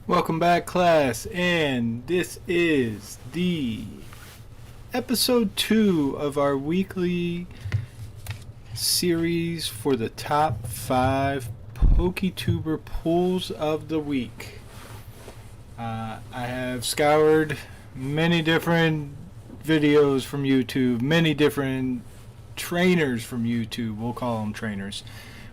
Welcome back, class, and this is the episode 2 of our weekly series for the top 5 Poketuber pools of the week. I have scoured many different videos from YouTube, many different trainers from YouTube. We'll call them trainers.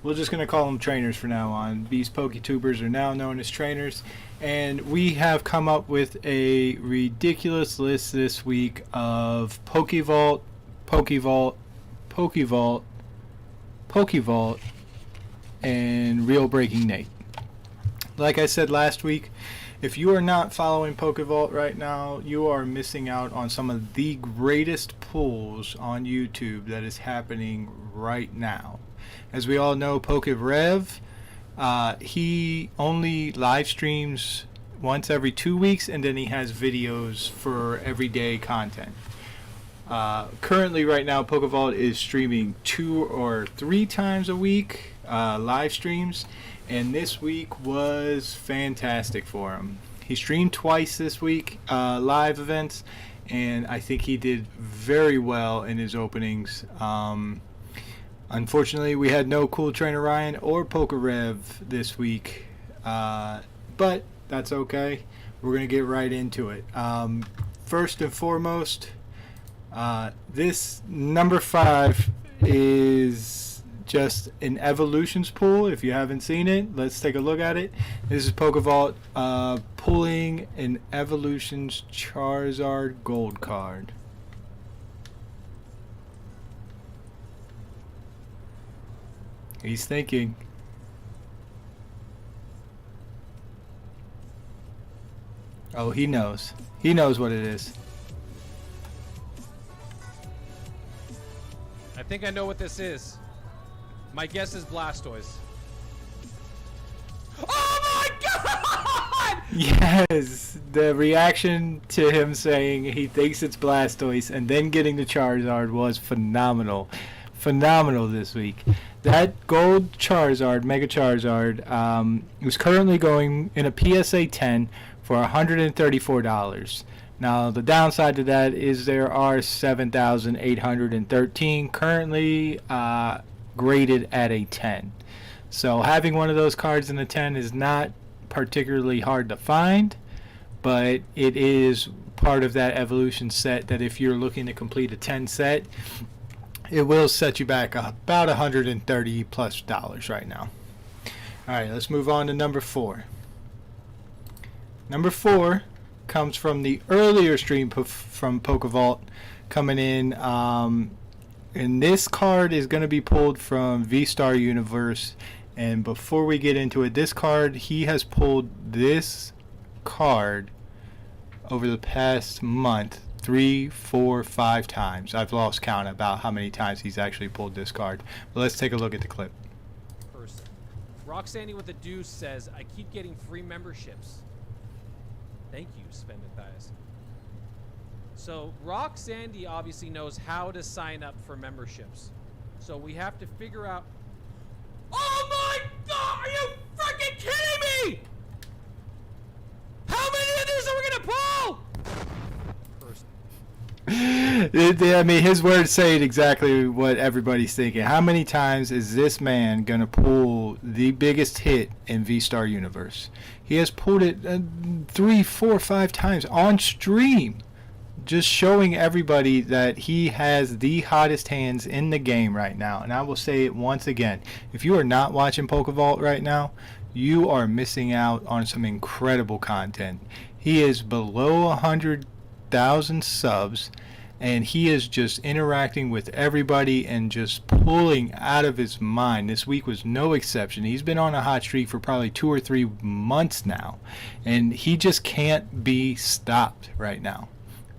We're just going to call them trainers for now on. These Poketubers are now known as trainers. And we have come up with a ridiculous list this week of Pokevault, Pokevault, Pokevault, Pokevault, and Real Breaking Nate. Like I said last week, if you are not following Pokevault right now, you are missing out on some of the greatest pulls on YouTube that is happening right now. As we all know, Pokerev, he only live streams once every 2 weeks, and then he has videos for everyday content. Currently, right now, Pokevault is streaming 2 or 3 times a week, live streams, and this week was fantastic for him. He streamed twice this week, live events, and I think he did very well in his openings. Unfortunately, we had no Cool Trainer Ryan or Pokerev this week, but that's okay. We're going to get right into it. First and foremost, this number 5 is just an Evolutions pool. If you haven't seen it, let's take a look at it. This is Pokevault pulling an Evolutions Charizard Gold card. He's thinking. Oh, he knows. He knows what it is. I think I know what this is. My guess is Blastoise. Oh my god! Yes, the reaction to him saying he thinks it's Blastoise and then getting the Charizard was phenomenal. Phenomenal this week. That gold Charizard, Mega Charizard, is currently going in a PSA 10 for $134. Now, the downside to that is there are 7,813 currently graded at a 10. So having one of those cards in a 10 is not particularly hard to find, but it is part of that evolution set that if you're looking to complete a 10 set, it will set you back about $130 plus right now. Alright, let's move on to number 4. Number 4 comes from the earlier stream from Pokevault coming in. And this card is going to be pulled from V-Star Universe. And before we get into it, this card, he has pulled this card over the past month 3, 4, 5 times. I've lost count about how many times he's actually pulled this card. But let's take a look at the clip. Person. Roxanne with a deuce says, I keep getting free memberships. Thank you, Sven Mathias. So Roxanne obviously knows how to sign up for memberships. So we have to figure out. Oh my god! Are you freaking kidding me? How many of these are we gonna pull? I mean, his words say exactly what everybody's thinking. How many times is this man going to pull the biggest hit in V-Star Universe? He has pulled it 3, 4, 5 times on stream, just showing everybody that he has the hottest hands in the game right now. And I will say it once again. If you are not watching Pokevault right now, you are missing out on some incredible content. He is below 100,000 subs, and he is just interacting with everybody and just pulling out of his mind. This week was no exception. He's been on a hot streak for probably 2 or 3 months now, and he just can't be stopped right now.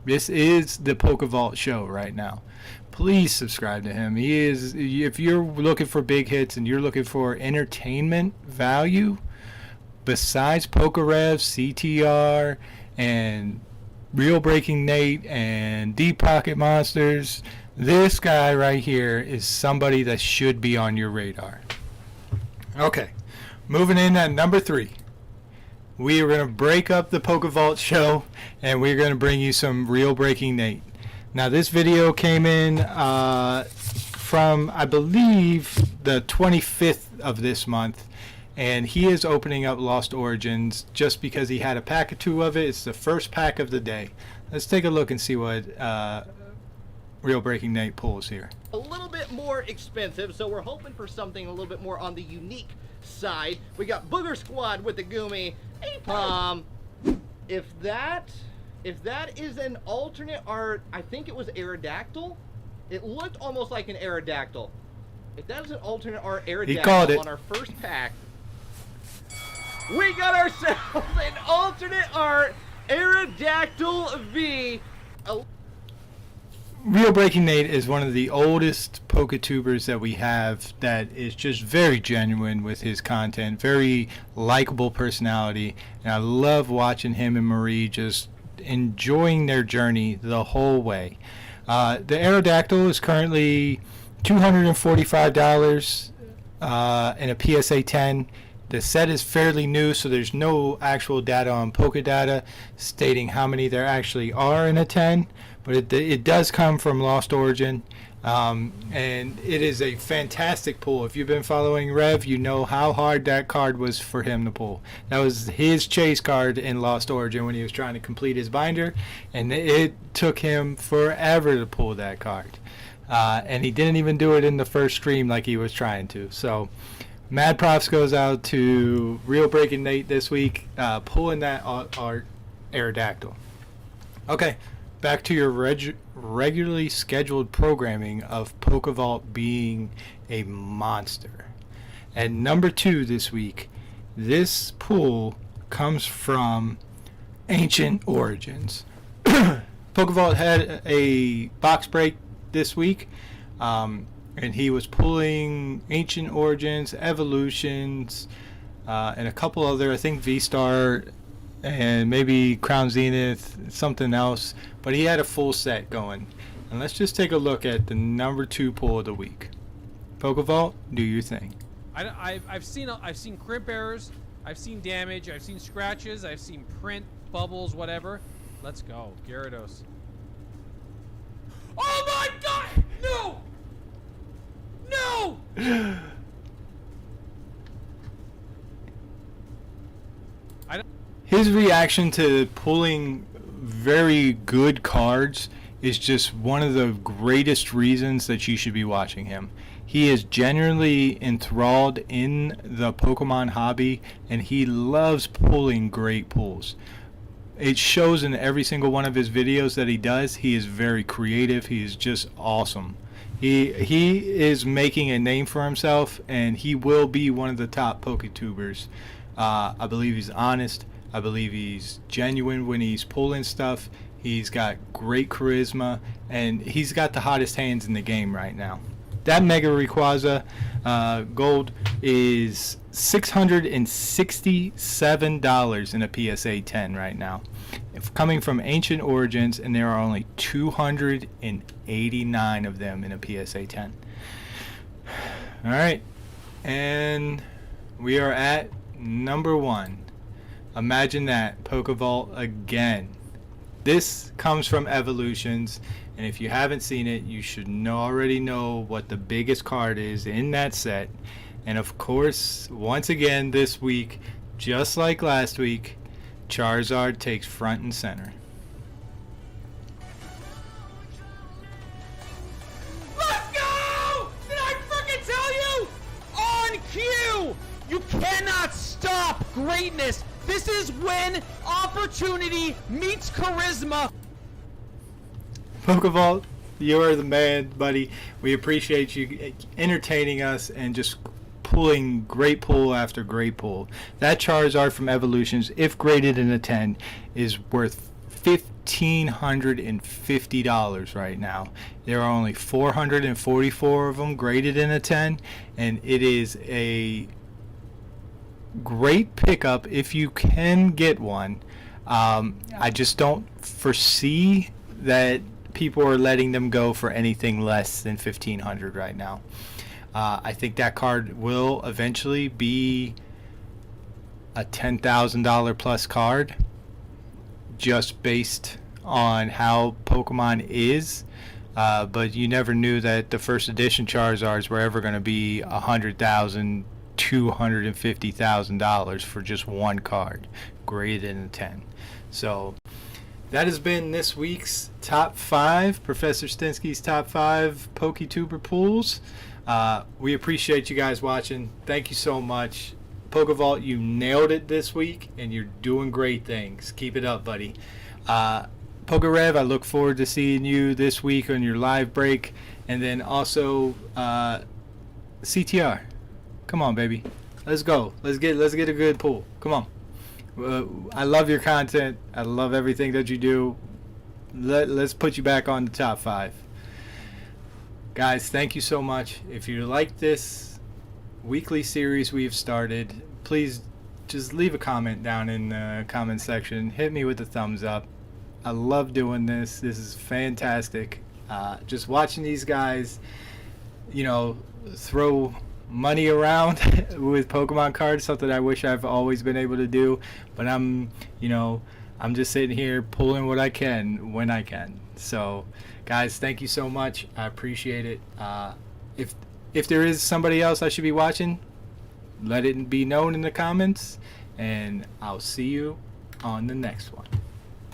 This is the Pokevault show right now. Please subscribe to him. He is, if you're looking for big hits and you're looking for entertainment value, besides Pokerev, CTR, and Real Breaking Nate and Deep Pocket Monsters, this guy right here is somebody that should be on your radar. Okay, moving in at number 3. we are going to break up the Pokevault show, and we're going to bring you some real breaking Nate. Now, this video came in from, I believe, the 25th of this month, and he is opening up Lost Origins just because he had a pack or two of it. It's the first pack of the day. Let's take a look and see what real breaking Nate pulls here. A little bit more expensive, so we're hoping for something a little bit more on the unique side. We got Booger Squad with the Goomy. If that is an alternate art, I think it was Aerodactyl. It looked almost like an Aerodactyl. If that is an alternate art Aerodactyl on our first pack, we got ourselves an alternate art Aerodactyl V. Real Breaking Nate is one of the oldest Poketubers that we have that is just very genuine with his content, very likable personality, and I love watching him and Marie just enjoying their journey the whole way. The Aerodactyl is currently $245 in a PSA 10. The set is fairly new, so there's no actual data on Pokedata stating how many there actually are in a 10, but it does come from Lost Origin, and it is a fantastic pull. If you've been following Rev, you know how hard that card was for him to pull. That was his chase card in Lost Origin when he was trying to complete his binder, and it took him forever to pull that card. And he didn't even do it in the first stream like he was trying to. So mad props goes out to Real Breaking Nate this week, pulling that art Aerodactyl. Okay, back to your regularly scheduled programming of Pokevault being a monster. At number 2 this week, this pull comes from Ancient Origins. Pokevault had a box break this week, and he was pulling Ancient Origins, Evolutions, and a couple other, I think V-Star, and maybe Crown Zenith, something else, but he had a full set going. And let's just take a look at the number 2 pull of the week. Pokevault, do your thing. I've seen crimp errors, I've seen damage, I've seen scratches, I've seen print, bubbles, whatever. Let's go, Gyarados. Oh my God! No! No! His reaction to pulling very good cards is just one of the greatest reasons that you should be watching him. He is genuinely enthralled in the Pokemon hobby, and he loves pulling great pulls. It shows in every single one of his videos that he does. He is very creative. He is just awesome. He is making a name for himself, and he will be one of the top Poketubers. I believe he's honest. I believe he's genuine when he's pulling stuff. He's got great charisma, and he's got the hottest hands in the game right now. That Mega Rayquaza Gold is $667 in a PSA 10 right now. It's coming from Ancient Origins, and there are only 289 of them in a PSA 10. Alright, and we are at number 1. Imagine that, Pokevault again. This comes from Evolutions, and if you haven't seen it, you should already know what the biggest card is in that set. And of course, once again this week, just like last week, Charizard takes front and center. Let's go! Did I freaking tell you? On cue! You cannot stop greatness. This is when opportunity meets charisma. Pokevault, you are the man, buddy. We appreciate you entertaining us and just pulling great pull after great pull. That Charizard from Evolutions, if graded in a 10, is worth $1,550 right now. There are only 444 of them graded in a 10, and it is a great pickup if you can get one. I just don't foresee that people are letting them go for anything less than $1,500 right now. I think that card will eventually be a $10,000 plus card just based on how Pokemon is. But you never knew that the first edition Charizards were ever going to be $100,000, $250,000 for just one card, graded in a 10. So that has been this week's top 5, Professor Stinsky's top 5 Poketuber pools. We appreciate you guys watching. Thank you so much. Pokevault, you nailed it this week, and you're doing great things. Keep it up, buddy. Pokerev, I look forward to seeing you this week on your live break. And then also CTR. Come on, baby. Let's go. Let's get a good pool. Come on. I love your content. I love everything that you do. Let's put you back on the top 5. Guys, thank you so much. If you like this weekly series we've started, please just leave a comment down in the comment section. Hit me with a thumbs up. I love doing this. This is fantastic. Just watching these guys, throw money around with Pokemon cards, something I wish I've always been able to do. But I'm just sitting here pulling what I can when I can. So, guys, thank you so much. I appreciate it. If there is somebody else I should be watching, let it be known in the comments. And I'll see you on the next one.